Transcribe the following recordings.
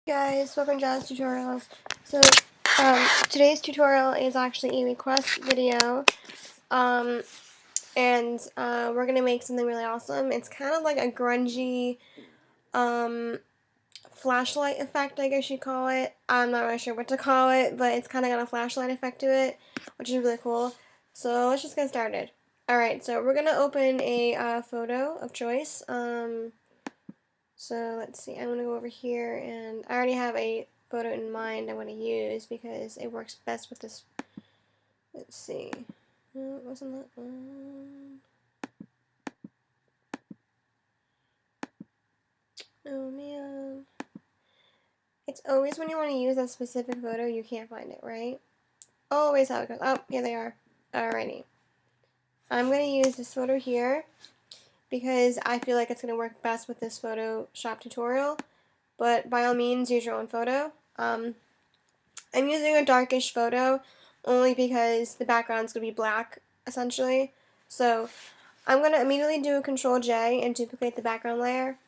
Guys, welcome to JazzedTutorials. So, today's tutorial is actually a request video, and we're gonna make something really awesome. It's kind of like a grungy, flashlight effect, I guess you'd call it. I'm not really sure what to call it, but it's kind of got a flashlight effect to it, which is really cool. So let's just get started. Alright, so we're gonna open a photo of choice. So let's see, I'm going to go over here, and I already have a photo in mind I want to use because it works best with this. Let's see. No, it wasn't that one. Oh man. It's always when you want to use a specific photo, you can't find it, right? Always how it goes. Oh, here they are. Alrighty. I'm going to use this photo here because I feel like it's going to work best with this Photoshop tutorial. But by all means, use your own photo. I'm using a darkish photo only because the background's going to be black, essentially. So I'm going to immediately do a Control J and duplicate the background layer.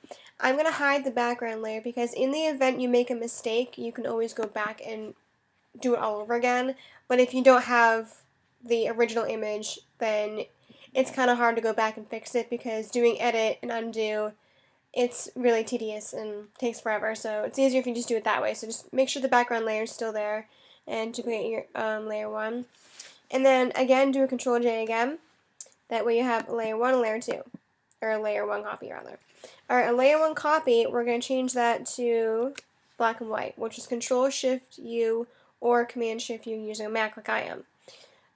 I'm going to hide the background layer because in the event you make a mistake, you can always go back and do it all over again. But if you don't have the original image, then it's kind of hard to go back and fix it because doing edit and undo, it's really tedious and takes forever, so it's easier if you just do it that way. So just make sure the background layer is still there and duplicate your layer 1. And then again, do a Control J again. That way you have layer 1 and layer 2. Or a layer 1 copy, rather. Alright, a layer 1 copy, we're going to change that to black and white, which is Control Shift U or Command Shift U using a Mac like I am.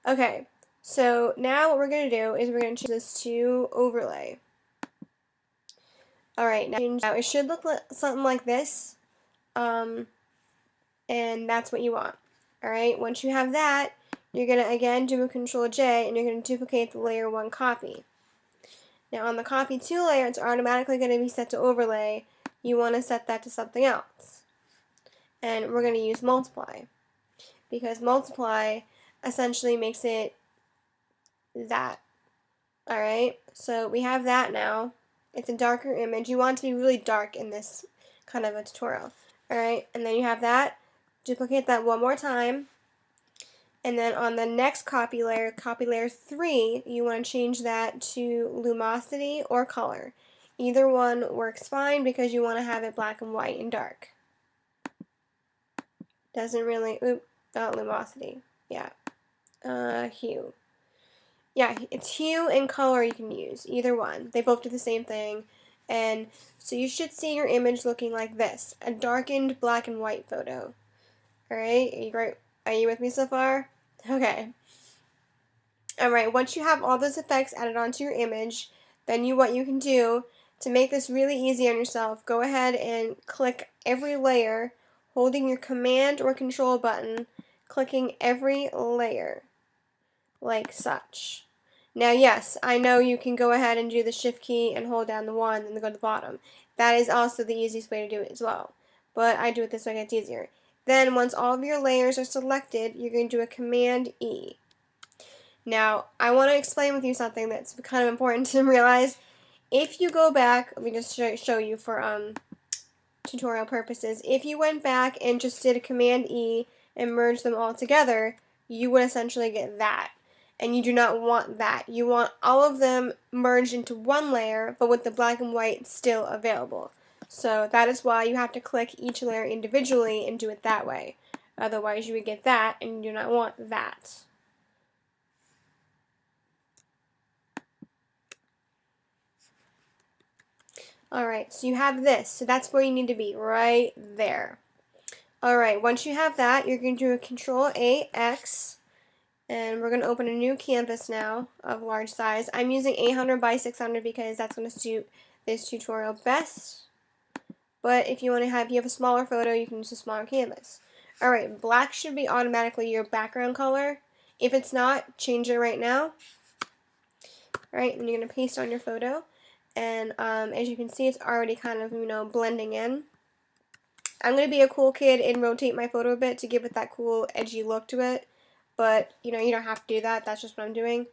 Okay, so now what we're going to do is we're going to change this to overlay. Alright, now it should look something like this, and that's what you want. Alright, once you have that, you're going to again do a Control J, and you're going to duplicate the layer 1 copy. Now on the copy 2 layer, it's automatically going to be set to overlay. You want to set that to something else. And we're going to use multiply, because multiply essentially makes it that. Alright, so we have that now. It's a darker image. You want it to be really dark in this kind of a tutorial. Alright, and then you have that. Duplicate that one more time. And then on the next copy layer 3, you want to change that to luminosity or color. Either one works fine because you want to have it black and white and dark. Doesn't really, not luminosity. Yeah. Hue. Yeah, it's hue and color you can use, either one. They both do the same thing. And so you should see your image looking like this, a darkened black and white photo. Alright, are you with me so far? Okay. Alright, once you have all those effects added onto your image, then what you can do to make this really easy on yourself, go ahead and click every layer, holding your Command or Control button, clicking every layer, like such. Now yes, I know you can go ahead and do the Shift key and hold down the 1 and then go to the bottom. That is also the easiest way to do it as well. But I do it this way, it's easier. Then once all of your layers are selected, you're going to do a Command E. Now, I want to explain with you something that's kind of important to realize. If you go back, let me just show you for tutorial purposes. If you went back and just did a Command E and merged them all together, you would essentially get that. And you do not want that. You want all of them merged into one layer, but with the black and white still available. So that is why you have to click each layer individually and do it that way. Otherwise you would get that, and you do not want that. Alright, so you have this. So that's where you need to be, right there. Alright, once you have that, you're going to do a Control A X, and we're going to open a new canvas now of large size. I'm using 800 by 600 because that's going to suit this tutorial best. But if you have a smaller photo, you can use a smaller canvas. Alright, black should be automatically your background color. If it's not, change it right now. Alright, and you're going to paste on your photo. And as you can see, it's already kind of, blending in. I'm going to be a cool kid and rotate my photo a bit to give it that cool, edgy look to it. But, you don't have to do that. That's just what I'm doing.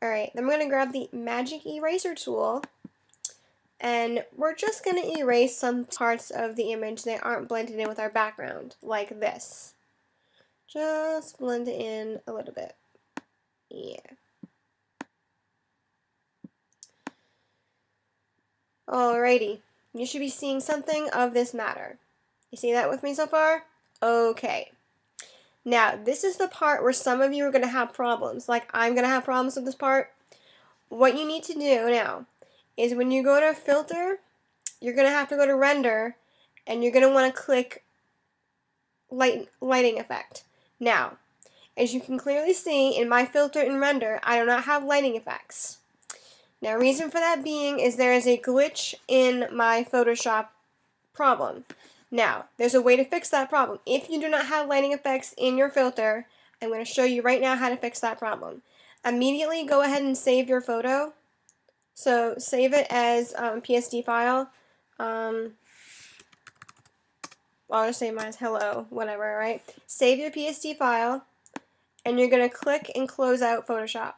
Alright, then I'm going to grab the Magic Eraser tool. And we're just going to erase some parts of the image that aren't blended in with our background, like this. Just blend it in a little bit. Yeah. Alrighty. You should be seeing something of this matter. You see that with me so far? Okay. Now, this is the part where some of you are going to have problems. Like, I'm going to have problems with this part. What you need to do now is when you go to filter, you're going to have to go to render, and you're going to want to click lighting effect. Now, as you can clearly see in my filter and render, I do not have lighting effects. Now, reason for that being is there is a glitch in my Photoshop problem. Now, there's a way to fix that problem. If you do not have lighting effects in your filter, I'm going to show you right now how to fix that problem. Immediately go ahead and save your photo. So save it as PSD file. I'll just say mine as hello, whatever, right? Save your PSD file, and you're going to click and close out Photoshop.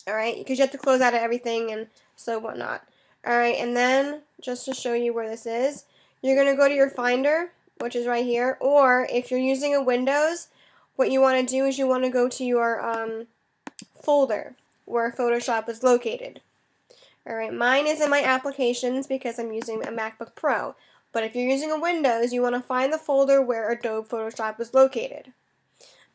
Alright, because you have to close out of everything and so whatnot. Alright, and then, just to show you where this is, you're going to go to your Finder, which is right here, or if you're using a Windows, what you want to do is you want to go to your folder where Photoshop is located. Alright, mine is in my applications because I'm using a MacBook Pro, but if you're using a Windows, you want to find the folder where Adobe Photoshop is located.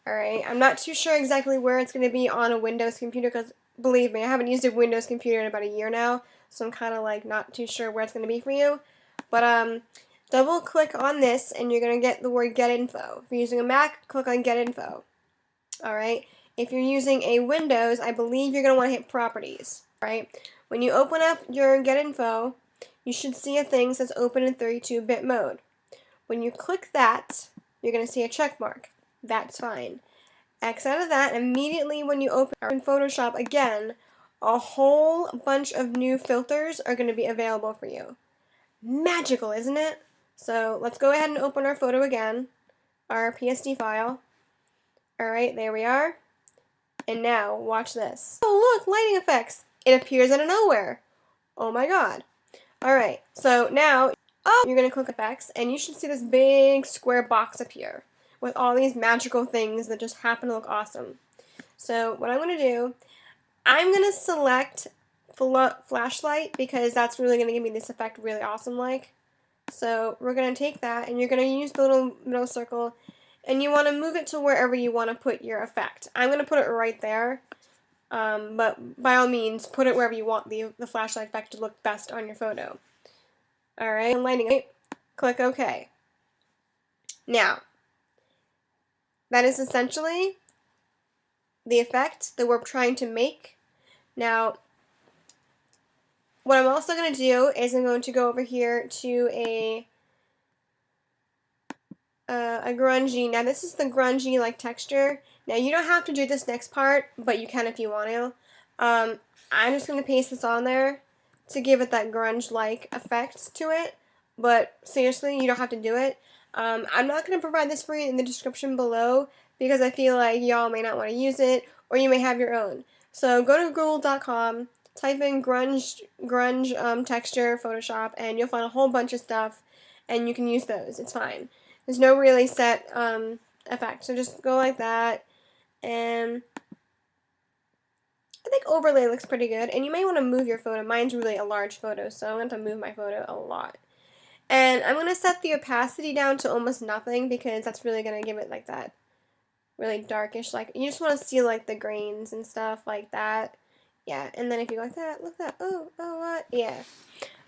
Alright, I'm not too sure exactly where it's going to be on a Windows computer because, believe me, I haven't used a Windows computer in about a year now, so I'm kind of like not too sure where it's going to be for you. But double click on this and you're going to get the word Get Info. If you're using a Mac, click on Get Info. Alright, if you're using a Windows, I believe you're going to want to hit Properties. Right? When you open up your Get Info, you should see a thing that says Open in 32-bit mode. When you click that, you're going to see a check mark. That's fine. X out of that, immediately when you open Photoshop again, a whole bunch of new filters are going to be available for you. Magical, isn't it? So let's go ahead and open our photo again, our PSD file. Alright, there we are. And now, watch this. Oh look, lighting effects! It appears out of nowhere. Oh my god. Alright, so now, you're going to click effects, and you should see this big square box appear with all these magical things that just happen to look awesome. So what I'm going to do, I'm going to select flashlight because that's really going to give me this effect really awesome like. So we're going to take that and you're going to use the little middle circle and you want to move it to wherever you want to put your effect. I'm going to put it right there, but by all means put it wherever you want the flashlight effect to look best on your photo. Alright, lighting it, click OK. Now, that is essentially the effect that we're trying to make. Now, what I'm also going to do is I'm going to go over here to a grungy. Now, this is the grungy like texture. Now, you don't have to do this next part, but you can if you want to. I'm just going to paste this on there to give it that grunge-like effect to it. But seriously, you don't have to do it. I'm not going to provide this for you in the description below because I feel like y'all may not want to use it, or you may have your own. So go to google.com, type in grunge texture Photoshop, and you'll find a whole bunch of stuff, and you can use those. It's fine. There's no really set effect, so just go like that, and I think overlay looks pretty good, and you may want to move your photo. Mine's really a large photo, so I'm going to move my photo a lot. And I'm going to set the opacity down to almost nothing because that's really going to give it like that really darkish, like, you just want to see like the grains and stuff like that. Yeah, and then if you go like that, look at that, oh, what? Yeah.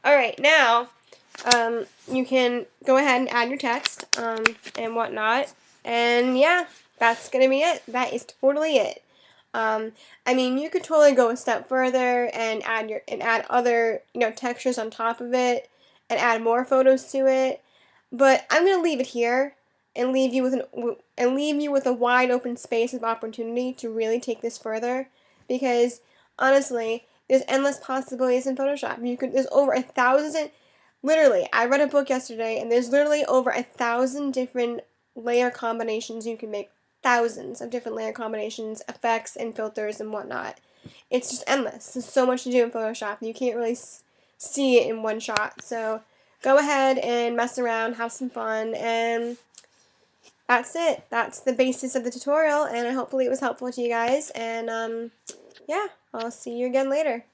Alright, now, you can go ahead and add your text, and whatnot, and yeah, that's going to be it. That is totally it. I mean, you could totally go a step further and add other, textures on top of it, and add more photos to it, but I'm going to leave it here and leave you with a wide open space of opportunity to really take this further, because honestly, there's endless possibilities in Photoshop. There's over 1,000, literally, I read a book yesterday, and there's literally over 1,000 different layer combinations you can make. Thousands of different layer combinations, effects, and filters, and whatnot. It's just endless. There's so much to do in Photoshop, and you can't really see it in one shot. So go ahead and mess around, have some fun, and that's it. That's the basis of the tutorial, and hopefully it was helpful to you guys. And yeah, I'll see you again later.